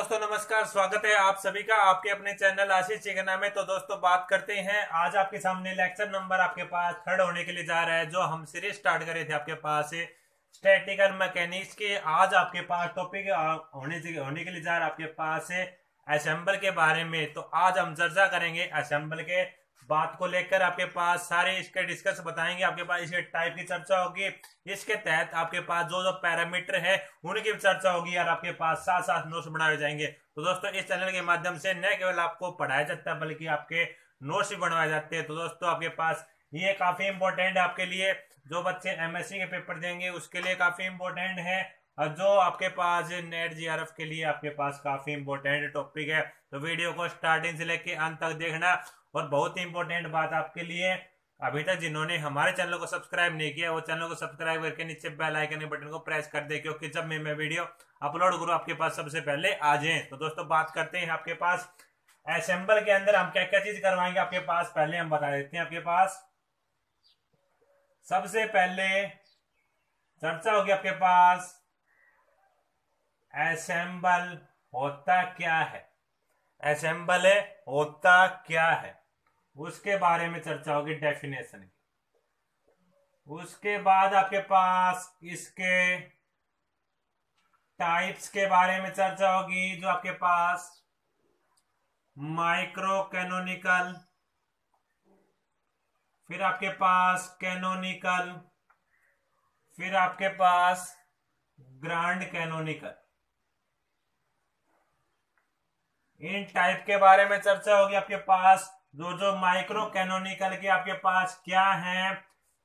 दोस्तों नमस्कार, स्वागत है आप सभी का आपके अपने चैनल आशीष चिकना में। तो दोस्तों बात करते हैं, आज आपके सामने लेक्चर नंबर आपके पास 3rd होने के लिए जा रहा है। जो हम सीरीज स्टार्ट करे थे आपके पास स्टैटिकल मैकेनिक्स के, आज आपके पास टॉपिक होने के लिए जा रहा है आपके पास असेंबल के बारे में। तो आज हम चर्चा करेंगे असेंबल के बात को लेकर, आपके पास सारे इसके डिस्कस बताएंगे। आपके पास इसके टाइप की चर्चा होगी, इसके तहत आपके पास जो जो पैरामीटर है उनकी भी चर्चा होगी और आपके पास साथ साथ नोट्स बनाए जाएंगे। तो दोस्तों इस चैनल के माध्यम से न केवल आपको पढ़ाया जाता है बल्कि आपके नोट्स भी बनवाए जाते हैं। तो दोस्तों आपके पास ये काफी इंपॉर्टेंट है आपके लिए, जो बच्चे एमएससी के पेपर देंगे उसके लिए काफी इंपॉर्टेंट है, और जो आपके पास नेट जीआरएफ के लिए आपके पास काफी इंपॉर्टेंट टॉपिक है। तो वीडियो को स्टार्टिंग से लेके अंत तक देखना। और बहुत ही इंपॉर्टेंट बात आपके लिए, अभी तक जिन्होंने हमारे चैनल को सब्सक्राइब नहीं किया वो चैनल को सब्सक्राइब करके नीचे बेल आइकन के बटन को प्रेस कर दे, क्योंकि जब मैं वीडियो अपलोड करूँ आपके पास सबसे पहले आ जाए। तो दोस्तों बात करते हैं आपके पास असेंबल के अंदर हम क्या क्या चीज करवाएंगे आपके पास, पहले हम बता देते हैं। आपके पास सबसे पहले चर्चा होगी आपके पास असेंबल होता क्या है, असेंबल होता क्या है उसके बारे में चर्चा होगी, डेफिनेशन की। उसके बाद आपके पास इसके टाइप्स के बारे में चर्चा होगी, जो आपके पास माइक्रो कैनोनिकल, फिर आपके पास कैनोनिकल, फिर आपके पास ग्रांड कैनोनिकल। इन टाइप के बारे में चर्चा होगी आपके पास। जो जो माइक्रो कैनोनिकल के आपके पास क्या है,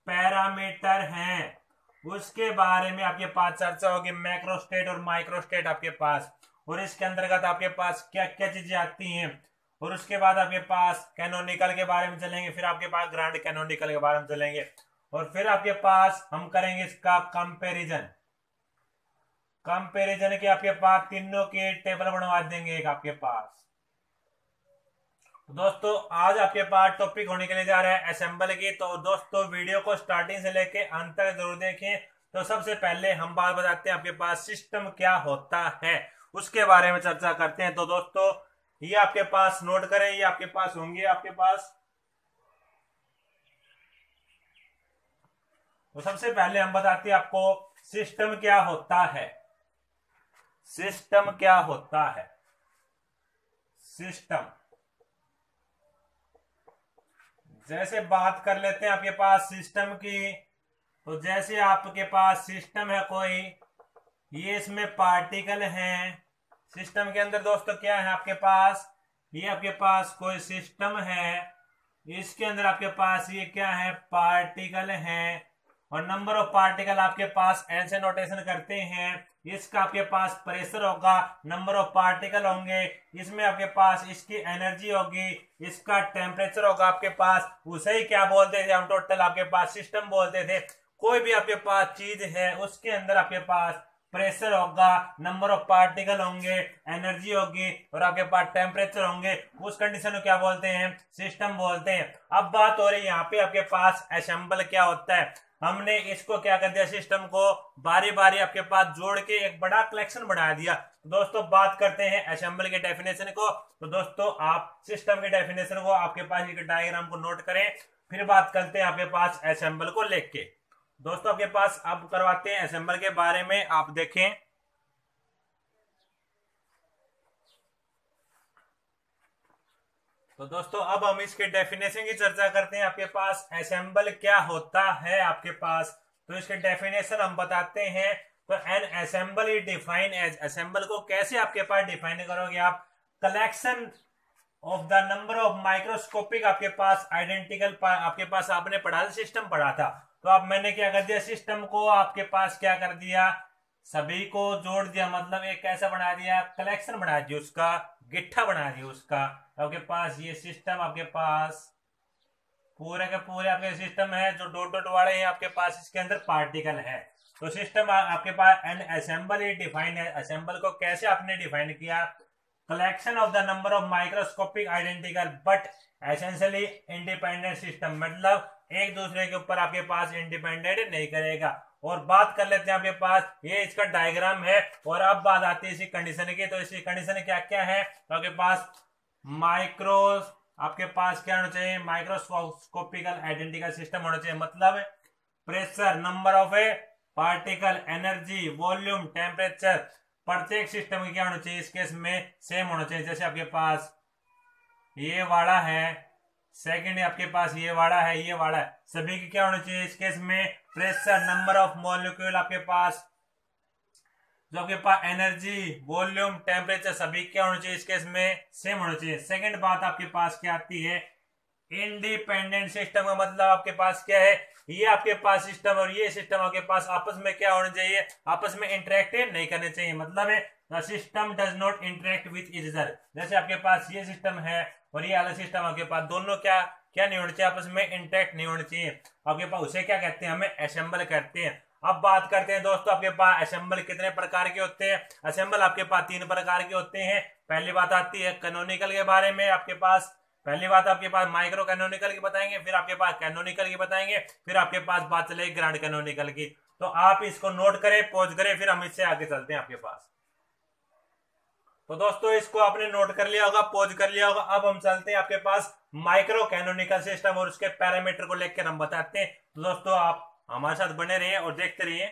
पैरामीटर हैं, उसके बारे में आपके पास चर्चा होगी। मैक्रो स्टेट और माइक्रो स्टेट आपके पास, और इसके अंतर्गत आपके पास क्या क्या चीजें आती हैं। और उसके बाद आपके पास कैनोनिकल के बारे में चलेंगे, फिर आपके पास ग्रांड कैनोनिकल के बारे में चलेंगे, और फिर आपके पास हम करेंगे इसका कंपेरिजन। कंपेरिजन के आपके पास तीनों के टेबल बनवा देंगे एक आपके पास। तो दोस्तों आज आपके पास टॉपिक होने के लिए जा रहा है असेंबल की। तो दोस्तों वीडियो को स्टार्टिंग से लेके अंत तक जरूर देखें। तो सबसे पहले हम बात बताते हैं आपके पास सिस्टम क्या होता है, उसके बारे में चर्चा करते हैं। तो दोस्तों ये आपके पास नोट करें, ये आपके पास होंगे आपके पास। तो सबसे पहले हम बताते हैं आपको सिस्टम क्या होता है। सिस्टम क्या होता है, सिस्टम जैसे बात कर लेते हैं आपके पास सिस्टम की। तो जैसे आपके पास सिस्टम है कोई, ये इसमें पार्टिकल हैं। सिस्टम के अंदर दोस्तों क्या है आपके पास, ये आपके पास कोई सिस्टम है, इसके अंदर आपके पास ये क्या है, पार्टिकल हैं। और नंबर ऑफ पार्टिकल आपके पास एन से नोटेशन करते हैं। इसका आपके पास प्रेशर होगा, नंबर ऑफ पार्टिकल होंगे, इसमें आपके पास इसकी एनर्जी होगी, इसका टेम्परेचर होगा आपके पास। उसे ही क्या बोलते थे हम, टोटल आपके पास सिस्टम बोलते थे। कोई भी आपके पास चीज है उसके अंदर आपके पास प्रेशर होगा, नंबर ऑफ पार्टिकल होंगे, एनर्जी होगी और आपके पास टेम्परेचर होंगे, उस कंडीशन को क्या बोलते हैं, सिस्टम बोलते हैं। अब बात हो रही है यहाँ पे आपके पास असेंबल क्या होता है। हमने इसको क्या कर दिया, सिस्टम को बारी बारी आपके पास जोड़ के एक बड़ा कलेक्शन बना दिया। तो दोस्तों बात करते हैं असेंबल के डेफिनेशन को। तो दोस्तों आप सिस्टम के डेफिनेशन को आपके पास एक डायग्राम को नोट करें, फिर बात करते हैं आपके पास असेंबल को लेके। दोस्तों आपके पास अब करवाते हैं असेंबल के बारे में, आप देखें। तो दोस्तों अब हम इसके डेफिनेशन की चर्चा करते हैं। आपके पास असेंबल क्या होता है आपके पास, तो इसके डेफिनेशन हम बताते हैं। तो an ensemble is define as, ensemble को कैसे आपके पास डिफाइन करोगे आप, collection of the number of microscopic आपके पास आइडेंटिकल, आपके पास आपने पढ़ा था, सिस्टम पढ़ा था। तो अब मैंने क्या कर दिया, सिस्टम को आपके पास क्या कर दिया, सभी को जोड़ दिया, मतलब एक कैसा बना दिया, कलेक्शन बना दिया, उसका गिट्ठा बना दिया उसका। आपके पास ये सिस्टम आपके पास पूरे के पूरे आपके सिस्टम है, जो डॉट डॉट वाले हैं आपके पास, इसके अंदर पार्टिकल है। तो सिस्टम आपके पास एन असेंबल इज डिफाइन है। असेंबल को कैसे आपने डिफाइन किया, collection of the number of microscopic identical but essentially independent system, मतलब एक दूसरे के ऊपर आपके पास इंडिपेंडेंट नहीं करेगा। और बात कर लेते हैं आपके पास, ये इसका डायग्राम है। और अब बात आती है इसी कंडीशन की, तो इसी कंडीशन क्या क्या है, तो आपके पास माइक्रो, आपके पास क्या होना चाहिए, माइक्रोस्कोपिकल आइडेंटिकल सिस्टम होना चाहिए। मतलब pressure, number of A particle, energy, volume, temperature, प्रत्येक सिस्टम की क्या होना चाहिए इस केस में सेम होना चाहिए। जैसे आपके पास ये वाला है, सेकंड आपके पास ये वाला है, ये वाला है, सभी की क्या होना चाहिए इस केस में, प्रेशर, नंबर ऑफ मॉलिक्यूल, आपके पास जो आपके पास एनर्जी, वॉल्यूम, टेम्परेचर, सभी क्या होना चाहिए इस केस में सेम होना चाहिए। सेकंड बात आपके पास क्या आती है, इंडिपेंडेंट सिस्टम का मतलब आपके पास क्या है, ये आपके पास सिस्टम और ये सिस्टम आपके पास आपस में क्या होना चाहिए, आपस में इंटरेक्ट नहीं करने चाहिए। मतलब है the system does not interact with each other. जैसे आपके पास ये सिस्टम है और ये अलग सिस्टम, आपके पास दोनों क्या क्या नहीं होना चाहिए, आपस में इंटरेक्ट नहीं होना चाहिए। आपके पास उसे क्या कहते हैं, हमें असेंबल कहते हैं। अब बात करते हैं दोस्तों, आपके पास असेंबल कितने प्रकार के होते हैं। असेंबल आपके पास 3 प्रकार के होते हैं। पहली बात आती है कैनोनिकल के बारे में, आपके पास पहली बात आपके पास माइक्रो कैनोनिकल की बताएंगे, फिर आपके पास कैनोनिकल की बताएंगे, फिर आपके पास बात चलेगी ग्रैंड कैनोनिकल की। तो आप इसको नोट करें, पॉज करें, फिर हम इससे आगे चलते हैं आपके पास। तो दोस्तों इसको आपने नोट कर लिया होगा, पॉज कर लिया होगा। अब हम चलते हैं आपके पास माइक्रो कैनोनिकल सिस्टम और उसके पैरामीटर को लेकर हम बताते हैं। तो दोस्तों आप हमारे साथ बने रहिए और देखते रहिए।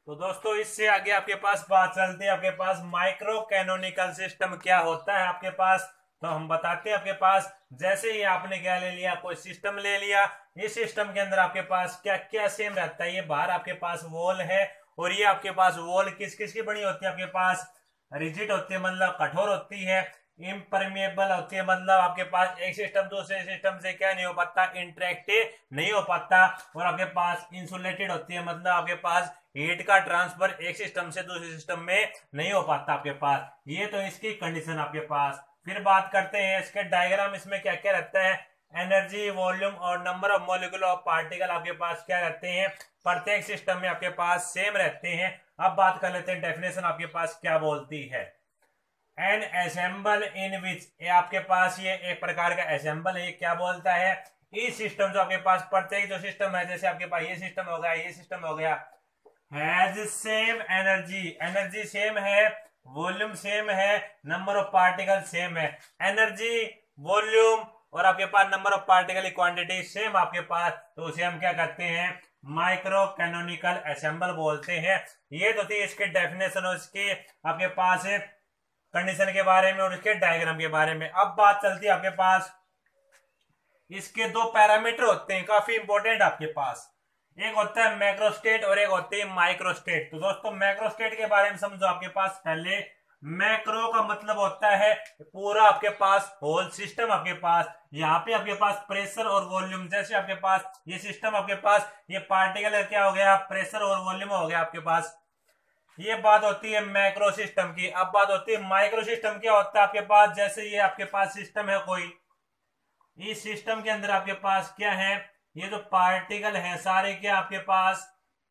तो दोस्तों इससे आगे आपके पास बात चलती है, आपके पास माइक्रो कैनोनिकल सिस्टम क्या होता है आपके पास। तो हम बताते हैं आपके पास, जैसे ही आपने क्या ले लिया, कोई सिस्टम ले लिया, इस सिस्टम के अंदर आपके पास क्या क्या सेम रहता है। ये बाहर आपके पास वॉल है और ये आपके पास वॉल किस किस की बनी होती है, आपके पास रिजिड होती है मतलब कठोर होती है, इम्परमेबल होती है मतलब आपके पास एक सिस्टम दूसरे सिस्टम से क्या नहीं हो पाता, इंटरेक्ट नहीं हो पाता। और आपके पास इंसुलेटेड होती है मतलब आपके पास हीट का ट्रांसफर एक सिस्टम से दूसरे सिस्टम में नहीं हो पाता आपके पास। ये तो इसकी कंडीशन आपके पास। फिर बात करते हैं इसके डायग्राम, इसमें क्या क्या रहता है, एनर्जी, वॉल्यूम और number of molecule of particle आपके पास क्या रहते हैं, प्रत्येक सिस्टम में आपके पास सेम रहते हैं। अब बात कर लेते हैं डेफिनेशन आपके पास क्या बोलती है। एन असेंबल इन विच, ये आपके पास ये एक प्रकार का असेंबल है। ये क्या बोलता है, इस सिस्टम जो आपके पास प्रत्येक जो सिस्टम है, जैसे आपके पास ये सिस्टम हो गया, ये सिस्टम हो गया, has same energy, energy same है, वॉल्यूम सेम है, नंबर ऑफ पार्टिकल सेम है। एनर्जी, वॉल्यूम और आपके पास नंबर ऑफ पार्टिकल की क्वांटिटी सेम आपके पास, तो उसे हम क्या कहते हैं, माइक्रो कैनोनिकल असेंबल बोलते हैं। ये तो थी इसके डेफिनेशन और इसके आपके पास कंडीशन के बारे में और इसके डायग्राम के बारे में। अब बात चलती है आपके पास, इसके 2 पैरामीटर होते हैं काफी इंपॉर्टेंट आपके पास, एक होता है मैक्रोस्टेट और एक होती है माइक्रोस्टेट। तो दोस्तों मैक्रोस्टेट के बारे में समझो आपके पास पहले। मैक्रो का मतलब होता है पूरा आपके पास होल सिस्टम, आपके पास यहाँ पे आपके पास प्रेशर और वॉल्यूम, जैसे आपके पास ये सिस्टम आपके पास ये पार्टिकल क्या हो गया, प्रेशर और वॉल्यूम हो गया आपके पास। ये बात होती है मैक्रो सिस्टम की। अब बात होती है माइक्रो सिस्टम, क्या होता है आपके पास, जैसे ये आपके पास सिस्टम है कोई, इस सिस्टम के अंदर आपके पास क्या है, ये जो पार्टिकल है सारे क्या आपके पास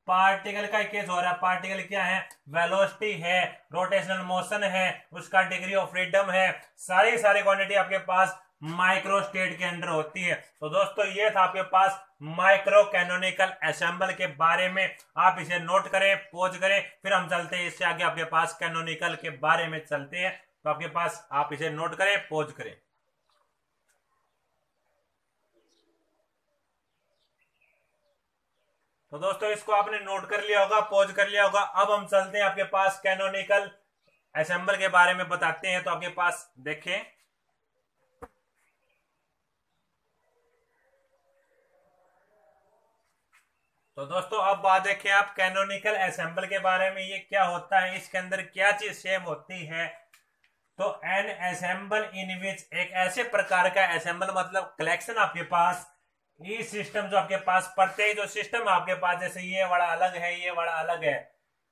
पार्टिकल का केस हो रहा है। पार्टिकल क्या है, वेलोसिटी है, रोटेशनल मोशन है, उसका डिग्री ऑफ फ्रीडम है, सारी सारी क्वांटिटी आपके पास माइक्रो स्टेट के अंदर होती है। तो दोस्तों ये था आपके पास माइक्रो कैनोनिकल असेंबल के बारे में। आप इसे नोट करें, पॉज करें, फिर हम चलते हैं इससे आगे आपके पास कैनोनिकल के बारे में चलते हैं। तो आपके पास आप इसे नोट करें, पॉज करें। तो दोस्तों इसको आपने नोट कर लिया होगा, पॉज कर लिया होगा। अब हम चलते हैं आपके पास कैनोनिकल असेंबल के बारे में बताते हैं। तो आपके पास देखें, तो दोस्तों अब बात देखें आप कैनोनिकल असेंबल के बारे में, ये क्या होता है, इसके अंदर क्या चीज सेम होती है। तो एन असेंबल इन विच, एक ऐसे प्रकार का असेंबल मतलब कलेक्शन आपके पास, ये सिस्टम जो आपके पास प्रत्येक जो सिस्टम आपके पास, जैसे ये बड़ा अलग है, ये बड़ा अलग है,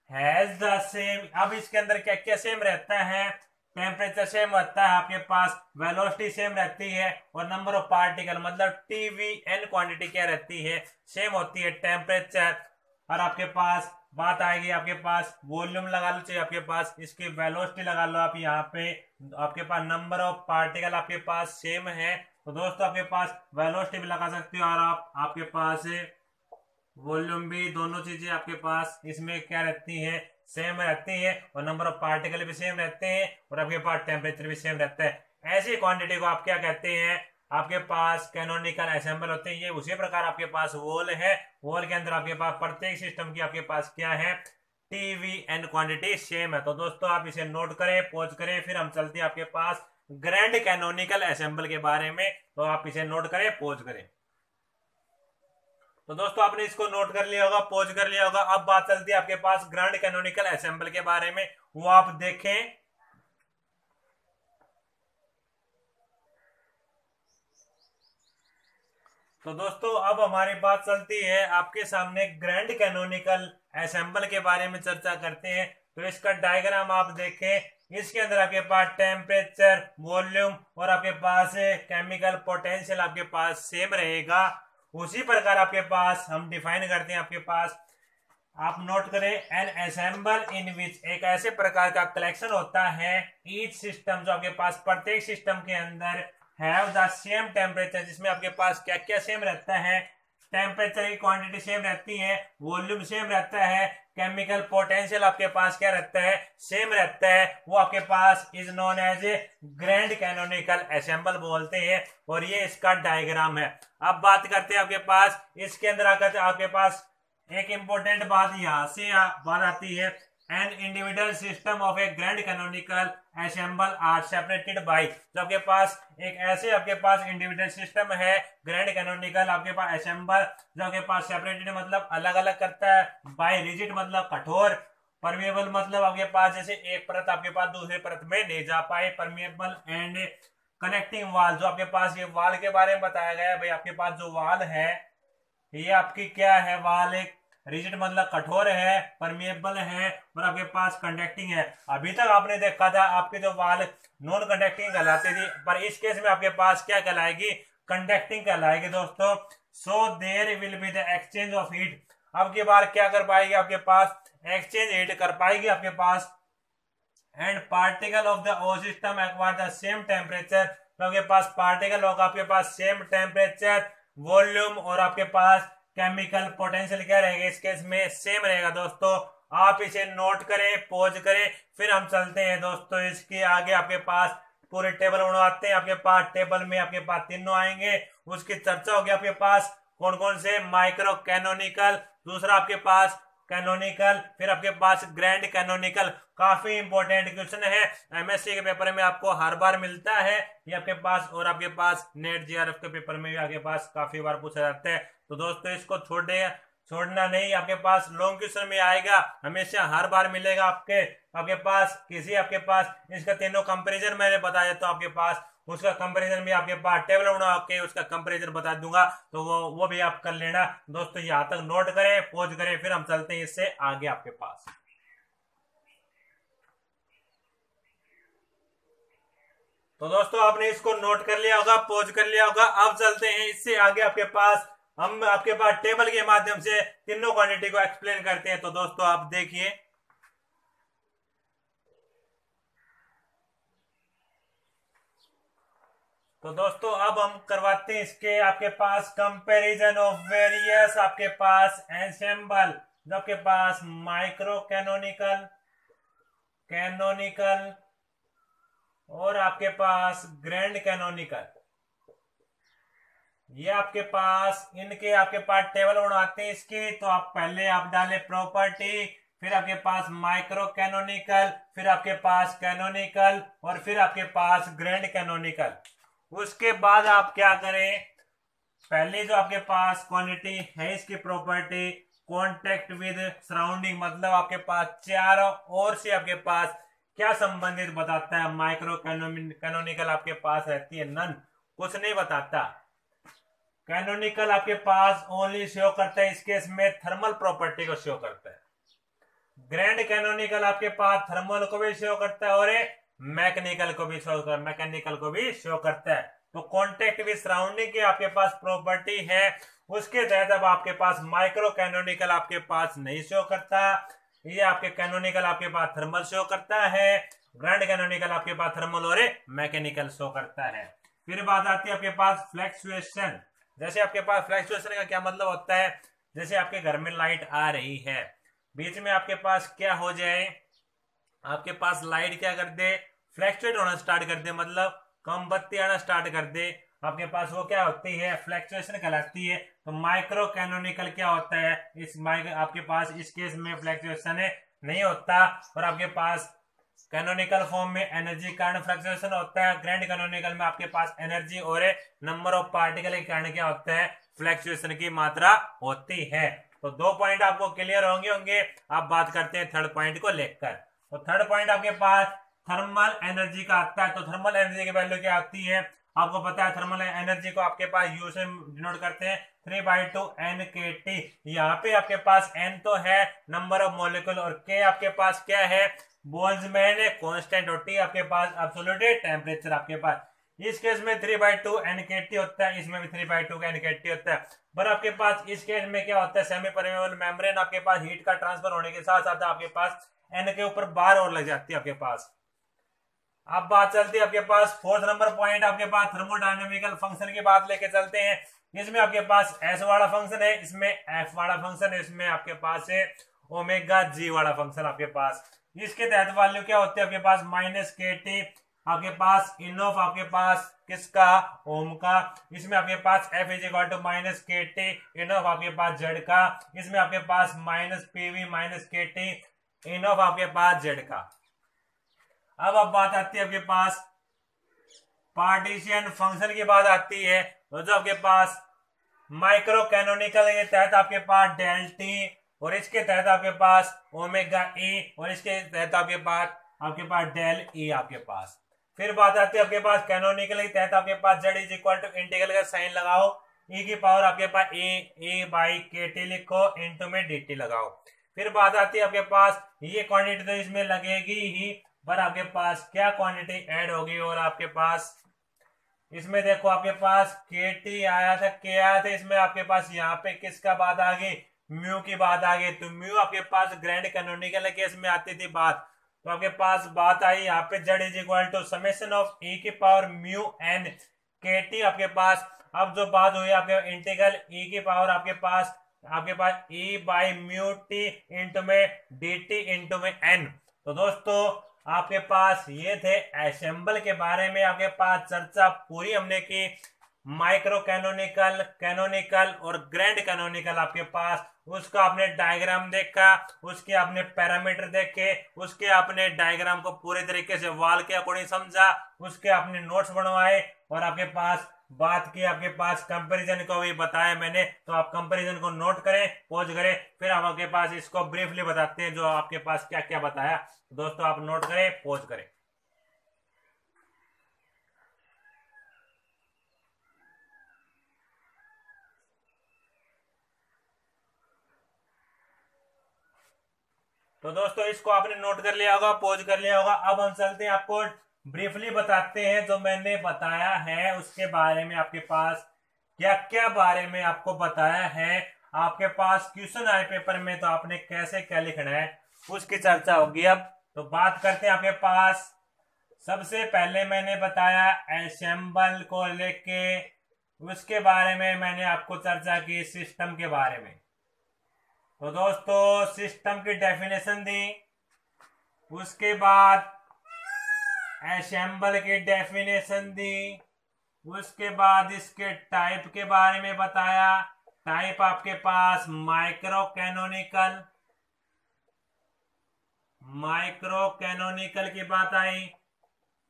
हैज द सेम। अब इसके अंदर क्या क्या सेम रहता है, टेम्परेचर सेम रहता है आपके पास, वेलोसिटी सेम रहती है और नंबर ऑफ पार्टिकल मतलब TVN क्वांटिटी क्या रहती है, सेम होती है। टेम्परेचर और आपके पास बात आएगी आपके पास वॉल्यूम लगा लो, चाहिए आपके पास इसकी वेलोसिटी लगा लो आप यहाँ पे। आपके पास नंबर ऑफ पार्टिकल आपके पास सेम है तो दोस्तों आपके पास वेलोसिटी भी लगा सकते हो और आपके पास वॉल्यूम भी, दोनों चीजें आपके पास इसमें क्या रहती है, सेम रहती है, और नंबर ऑफ पार्टिकल भी सेम रहते हैं, और आपके पास टेम्परेचर भी सेम रहता है। ऐसी क्वांटिटी को आप क्या कहते हैं, आपके पास कैनोनिकल असेंबल होते हैं। ये उसी प्रकार आपके पास वॉल है, वॉल के अंदर आपके पास प्रत्येक सिस्टम की आपके पास क्या है, TVN क्वांटिटी सेम है। तो दोस्तों आप इसे नोट करें, पॉज करें, फिर हम चलते हैं आपके पास ग्रैंड कैनोनिकल असेंबल के बारे में। तो आप इसे नोट करें, पॉज करें। तो दोस्तों आपने इसको नोट कर लिया होगा, पॉज कर लिया होगा। अब बात चलती है आपके पास ग्रैंड कैनोनिकल असेंबल के बारे में, वो आप देखें। तो दोस्तों अब हमारी बात चलती है आपके सामने ग्रैंड कैनोनिकल असेंबल के बारे में चर्चा करते हैं। तो इसका डायग्राम आप देखें। इसके अंदर आपके पास टेम्परेचर, वॉल्यूम और आपके पास केमिकल पोटेंशियल आपके पास सेम रहेगा। उसी प्रकार आपके पास हम डिफाइन करते हैं, आपके पास आप नोट करें, एन असेंबल इन विच, एक ऐसे प्रकार का कलेक्शन होता है, ईच सिस्टम, जो आपके पास प्रत्येक सिस्टम के अंदर हैव द सेम टेम्परेचर, जिसमें आपके पास क्या क्या सेम रहता है, टेम्परेचर की क्वांटिटी सेम रहती है, वॉल्यूम सेम रहता है, केमिकल पोटेंशियल आपके पास क्या रहता है, सेम रहता है। वो आपके पास is known as a grand canonical ensemble बोलते हैं, और ये इसका डायग्राम है। अब बात करते हैं आपके पास इसके अंदर आकर आपके पास एक इंपॉर्टेंट बात यहां से बात आती है, an individual system of a grand canonical ensemble are separated by, जो आपके पास एक ऐसे आपके पास इंडिविजुअल सिस्टम है ग्रैंड कैनोनिकल आपके पास असेंबल, जो आपके पास सेपरेटेड मतलब अलग अलग करता है, बाय रिजिड मतलब कठोर, परमेबल मतलब आपके पास जैसे एक परत आपके पास दूसरे परत में नहीं जा पाए, परमेबल एंड कनेक्टिंग वाल, जो आपके पास ये वाल के बारे में बताया गया है। भाई आपके पास जो वाल है ये आपकी क्या है, वाल एक रिजिड मतलब कठोर है, परमेबल है, और आपके पास कंडक्टिंग है। अभी तक आपने देखा था आपके जो वाल नॉन कंडक्टिंग कहलाती थी, पर इस केस में आपके पास क्या कहलाएगी, कंडक्टिंग कहलाएगी दोस्तों। So there will be the exchange of heat, अब की बार क्या कर पाएगी, आपके पास एक्सचेंज हीट कर पाएगी आपके पास, and particle of the O system acquire the same temperature, तो आपके पास पार्टिकल होगा आपके पास सेम टेम्परेचर, वॉल्यूम और आपके पास केमिकल पोटेंशियल क्या रहेगा, इस केस में सेम रहेगा। दोस्तों आप इसे नोट करें, पॉज करें, फिर हम चलते हैं दोस्तों इसके आगे। आपके पास पूरे टेबल बनवाते हैं, आपके पास टेबल में आपके पास तीनों आएंगे, उसकी चर्चा होगी। आपके पास कौन कौन से, माइक्रो कैनोनिकल, दूसरा आपके पास कैनोनिकल, फिर आपके पास ग्रैंड कैनोनिकल। काफी इंपॉर्टेंट क्वेश्चन है, एमएससी के पेपर में आपको हर बार मिलता है ये आपके पास, और आपके पास नेट जीआरएफ के पेपर में भी आपके पास काफी बार पूछा जाता है। तो दोस्तों इसको छोड़ना नहीं, आपके पास लॉन्ग क्वेश्चन में आएगा, हमेशा हर बार मिलेगा आपके पास किसी आपके पास इसका तीनों कंपैरिजन मैंने बताया, तो आपके पास उसका कंपैरिजन भी आपके पास टेबल बना के उसका कंपैरिजन बता दूंगा, तो वो भी आप कर लेना। दोस्तों यहाँ तक नोट करें, पॉज करें, फिर हम चलते हैं इससे आगे आपके पास। तो दोस्तों आपने इसको नोट कर लिया होगा, पॉज कर लिया होगा। अब चलते हैं इससे आगे आपके पास, हम आपके पास टेबल के माध्यम से तीनों क्वांटिटी को एक्सप्लेन करते हैं। तो दोस्तों आप देखिए, तो दोस्तों अब हम करवाते हैं इसके आपके पास कंपैरिजन ऑफ वेरियस आपके पास एंसेंबल, जो आपके पास माइक्रो कैनोनिकल, कैनोनिकल और आपके पास ग्रैंड कैनोनिकल, ये आपके पास इनके आपके पास टेबल बनाते हैं इसकी। तो आप पहले आप डालें प्रॉपर्टी, फिर आपके पास माइक्रो कैनोनिकल, फिर आपके पास कैनोनिकल, और फिर आपके पास ग्रैंड कैनोनिकल। उसके बाद आप क्या करें, पहले जो आपके पास क्वांटिटी है इसकी प्रॉपर्टी कॉन्टेक्ट विद सराउंडिंग, मतलब आपके पास चारों ओर से आपके पास क्या संबंधित बताता है। माइक्रो कैनोनिकल आपके पास रहती है नन, कुछ नहीं बताता। कैनोनिकल आपके पास ओनली शो करता है इस केस में थर्मल प्रॉपर्टी को शो करता है। ग्रैंड कैनोनिकल आपके पास थर्मल को भी शो करता है और मैकेनिकल को भी शो करता है। तो कॉन्टेक्ट विद सराउंडिंग की आपके पास प्रॉपर्टी है, उसके तहत अब आपके पास माइक्रो कैनोनिकल आपके पास नहीं शो करता, ये आपके कैनोनिकल आपके पास थर्मल शो करता है, ग्रैंड कैनोनिकल आपके पास थर्मल और मैकेनिकल शो करता है। फिर बात आती है आपके पास फ्लैक्चुएशन। जैसे आपके पास फ्लैक्चुएशन का क्या मतलब होता है, जैसे आपके घर में लाइट आ रही है, बीच में आपके पास क्या हो जाए, आपके पास लाइट क्या कर दे, फ्लैक्चुएट होना स्टार्ट कर दे, मतलब कम बत्ती आना स्टार्ट कर दे, आपके पास वो क्या होती है, फ्लैक्चुएशन कहलाती है। तो माइक्रो कैनोनिकल क्या होता है, आपके पास इस केस में फ्लैक्चुएशन नहीं होता, और आपके पास कैनोनिकल फॉर्म में एनर्जी कारण फ्लक्चुएशन होता है, ग्रैंड कैनोनिकल में आपके पास एनर्जी और नंबर ऑफ पार्टिकल के कारण क्या होता है, फ्लक्चुएशन की मात्रा होती है। तो 2 पॉइंट आपको क्लियर होंगे। अब बात करते हैं थर्ड पॉइंट को लेकर। तो थर्ड पॉइंट आपके पास थर्मल एनर्जी का आता है। तो थर्मल एनर्जी की वैल्यू क्या आती है, आपको पता है थर्मल एनर्जी को आपके पास यू से डिनोट करते हैं 3/2 NKT। यहाँ पे आपके पास n तो है नंबर ऑफ मॉलिक्यूल, और k आपके पास क्या है, बोल्ट्जमैन कांस्टेंट, और T आपके पास एब्सोल्यूट टेम्परेचर आपके पास। इस केस में 3/2 NKT होता है, इसमें भी 3/2 का NKT होता है। पर आपके पास इस केस में क्या होता है, सेमी परमेबल मेम्ब्रेन, आपके पास हीट का ट्रांसफर होने के साथ साथ आपके पास n के ऊपर बार और लग जाती है आपके पास। अब बात चलती है आपके पास फोर्थ नंबर पॉइंट, आपके पास थर्मोडायनेमिकल फंक्शन की बात लेके चलते हैं। इसमें आपके पास S वाला फंक्शन है, इसमें F वाला फंक्शन है, इसमें आपके पास है ओमेगा G वाला फंक्शन आपके पास। इसके तहत वैल्यू क्या होती है आपके पास, -KT आपके पास इन ऑफ आपके पास किसका, ओम का। इसमें आपके पास F is equal to -KT in of आपके पास Z का। इसमें आपके पास -PV -KT इन ऑफ आपके पास Z का। अब बात आती है आपके पास पार्टीशन फंक्शन की बात आती है। तो जो आपके पास माइक्रो कैनोनिकल के तहत आपके पास डेल टी, और इसके तहत आपके पास ओमेगा ई, और इसके तहत आपके पास डेल ई आपके पास। फिर बात आती है आपके पास कैनोनिकल के तहत आपके पास Z is equal to integral का साइन लगाओ, ई की पावर आपके पास ए बाई के टी लिखो, इंटू में डी टी लगाओ। फिर बात आती है आपके पास ये क्वांटिटी तो इसमें लगेगी ही, पर आपके पास क्या क्वांटिटी ऐड होगी, और आपके पास इसमें देखो आपके पास के टी आया था, के आया था, इसमें आपके पास यहाँ पे किसका बात आ गई, म्यू की बात आ गई। तो म्यू आपके पास ग्रैंड कैनोनिकल केस में आती थी बात, तो आपके पास बात आई यहाँ पे Z is equal to summation of E की power mu N K T आपके पास। अब जो बात हुई आपके इंटीग्रल ई की पावर आपके पास ई बाई म्यू टी इंटू में डी टी इंटू में एन। तो दोस्तों आपके पास ये थे असेंबल के बारे में, आपके पास चर्चा पूरी हमने की। माइक्रो कैनोनिकल, कैनोनिकल और ग्रैंड कैनोनिकल आपके पास, उसका आपने डायग्राम देखा, उसके आपने पैरामीटर देखे, उसके आपने डायग्राम को पूरे तरीके से वाल के अकॉर्डिंग समझा, उसके आपने नोट्स बनवाए, और आपके पास बात की आपके पास कंपैरिजन को भी बताया मैंने। तो आप कंपैरिजन को नोट करें, पॉज करें, फिर हम आपके पास इसको ब्रीफली बताते हैं जो आपके पास क्या क्या बताया। दोस्तों आप नोट करें, पॉज करें। तो दोस्तों इसको आपने नोट कर लिया होगा, पॉज कर लिया होगा। अब हम चलते हैं, आपको ब्रीफली बताते हैं जो मैंने बताया है उसके बारे में, आपके पास क्या क्या बारे में आपको बताया है। आपके पास क्वेश्चन आए पेपर में, तो आपने कैसे क्या लिखना है उसकी चर्चा होगी। अब तो बात करते हैं आपके पास, सबसे पहले मैंने बताया असेंबल को लेके, उसके बारे में मैंने आपको चर्चा की सिस्टम के बारे में। तो दोस्तों सिस्टम की डेफिनेशन दी, उसके बाद असेंबल की डेफिनेशन दी, उसके बाद इसके टाइप के बारे में बताया। टाइप आपके पास माइक्रो कैनोनिकल की बात आई,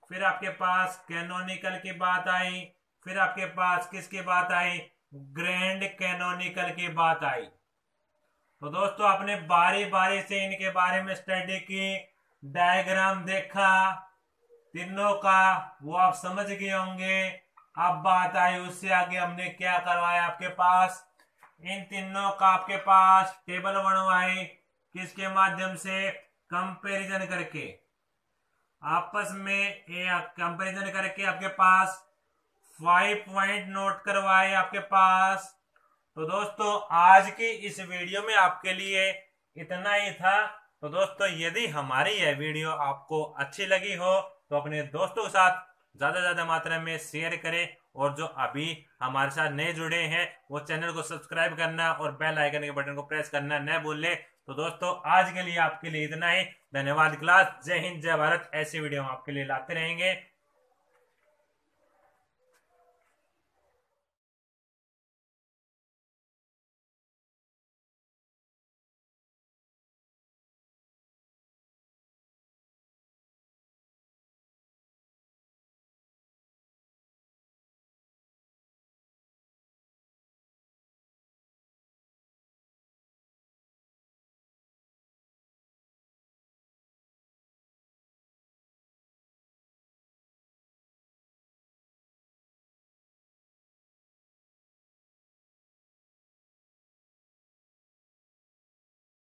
फिर आपके पास कैनोनिकल की बात आई, फिर आपके पास किसकी बात आई, ग्रैंड कैनोनिकल की बात आई। तो दोस्तों आपने बारी बारी से इनके बारे में स्टडी की, डायग्राम देखा तीनों का, वो आप समझ गए होंगे। अब बात आई उससे आगे हमने क्या करवाया, आपके पास इन तीनों का आपके पास टेबल बनवाई, किसके माध्यम से, कंपैरिजन करके, आपस में कंपैरिजन करके आपके पास 5 पॉइंट नोट करवाए आपके पास। तो दोस्तों आज की इस वीडियो में आपके लिए इतना ही था। तो दोस्तों यदि हमारी यह वीडियो आपको अच्छी लगी हो तो अपने दोस्तों के साथ ज्यादा ज्यादा मात्रा में शेयर करें, और जो अभी हमारे साथ नए जुड़े हैं वो चैनल को सब्सक्राइब करना और बेल आइकन के बटन को प्रेस करना न भूलें। तो दोस्तों आज के लिए आपके लिए इतना ही। धन्यवाद क्लास। जय हिंद, जय भारत। ऐसी वीडियो हम आपके लिए लाते रहेंगे।